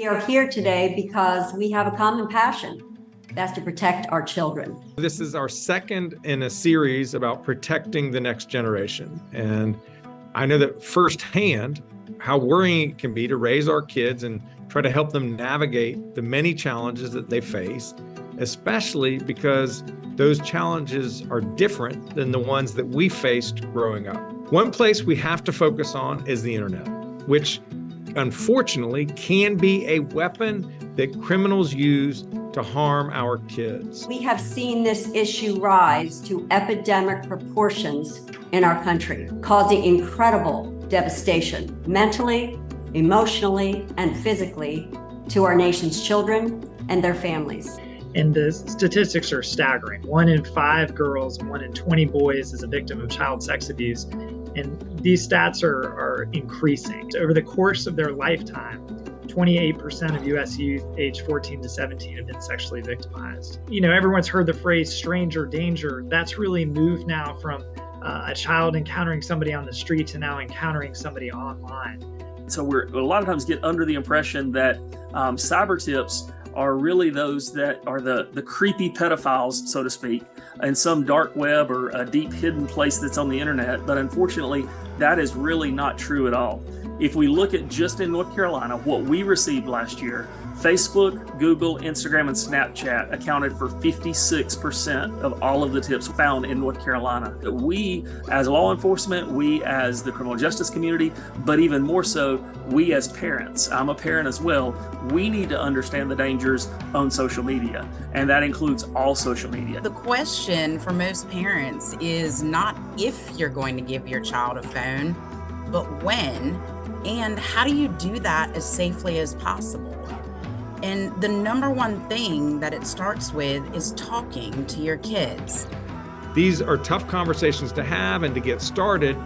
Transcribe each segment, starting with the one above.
We are here today because we have a common passion. That's to protect our children. This is our second in a series about protecting the next generation. And I know that firsthand how worrying it can be to raise our kids and try to help them navigate the many challenges that they face, especially because those challenges are different than the ones that we faced growing up. One place we have to focus on is the internet, which unfortunately can be a weapon that criminals use to harm our kids. We have seen this issue rise to epidemic proportions in our country, causing incredible devastation mentally, emotionally, and physically to our nation's children and their families. And the statistics are staggering. 1 in 5 girls and 1 in 20 boys is a victim of child sex abuse. And these stats are increasing. Over the course of their lifetime, 28% of U.S. youth aged 14 to 17 have been sexually victimized. You know, everyone's heard the phrase stranger danger. That's really moved now from a child encountering somebody on the street to now encountering somebody online. So we're a lot of times get under the impression that cyber tips are really those that are the creepy pedophiles, so to speak, in some dark web or a deep hidden place that's on the internet. But unfortunately, that is really not true at all. If we look at just in North Carolina, what we received last year, Facebook, Google, Instagram, and Snapchat accounted for 56% of all of the tips found in North Carolina. We as law enforcement, we as the criminal justice community, but even more so, we as parents, I'm a parent as well, we need to understand the dangers on social media, and that includes all social media. The question for most parents is not if you're going to give your child a phone, but when, and how do you do that as safely as possible? And the number one thing that it starts with is talking to your kids. These are tough conversations to have and to get started.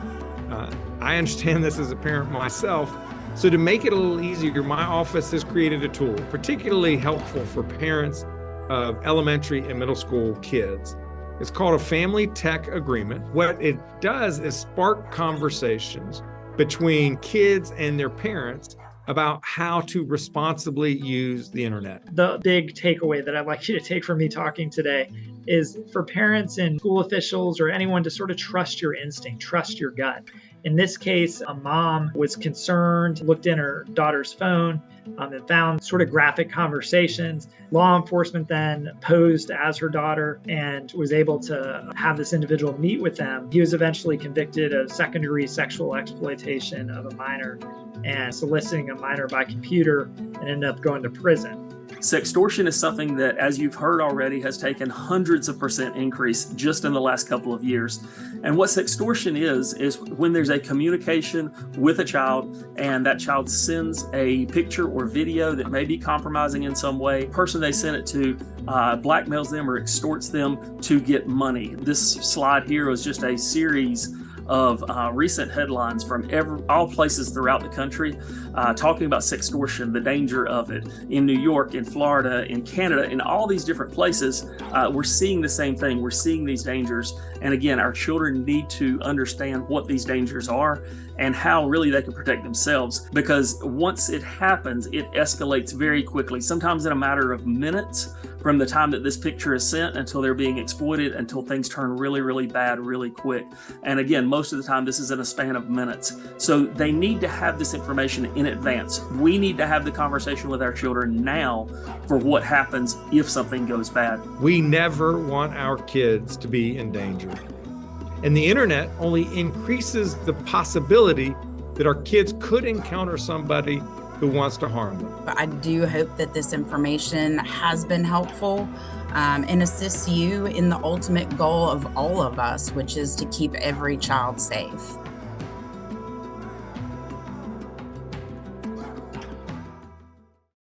I understand this as a parent myself. So to make it a little easier, my office has created a tool, particularly helpful for parents of elementary and middle school kids. It's called a Family Tech Agreement. What it does is spark conversations between kids and their parents about how to responsibly use the internet. The big takeaway that I'd like you to take from me talking today is for parents and school officials or anyone to sort of trust your instinct, trust your gut. In this case, a mom was concerned, looked in her daughter's phone, and found sort of graphic conversations. Law enforcement then posed as her daughter and was able to have this individual meet with them. He was eventually convicted of second-degree sexual exploitation of a minor and soliciting a minor by computer, and ended up going to prison. Sextortion is something that, as you've heard already, has taken hundreds of % increase just in the last couple of years. And what sextortion is when there's a communication with a child and that child sends a picture or video that may be compromising in some way. The person they send it to blackmails them or extorts them to get money. This slide here is just a series of recent headlines from all places throughout the country talking about sextortion, the danger of it. In New York, in Florida, in Canada, in all these different places, we're seeing the same thing. We're seeing these dangers. And again, our children need to understand what these dangers are and how really they can protect themselves, because once it happens, it escalates very quickly, sometimes in a matter of minutes from the time that this picture is sent until they're being exploited, until things turn really, really bad really quick. And again, most of the time, this is in a span of minutes. So they need to have this information in advance. We need to have the conversation with our children now for what happens if something goes bad. We never want our kids to be in danger. And the internet only increases the possibility that our kids could encounter somebody who wants to harm them. I do hope that this information has been helpful and assists you in the ultimate goal of all of us, which is to keep every child safe.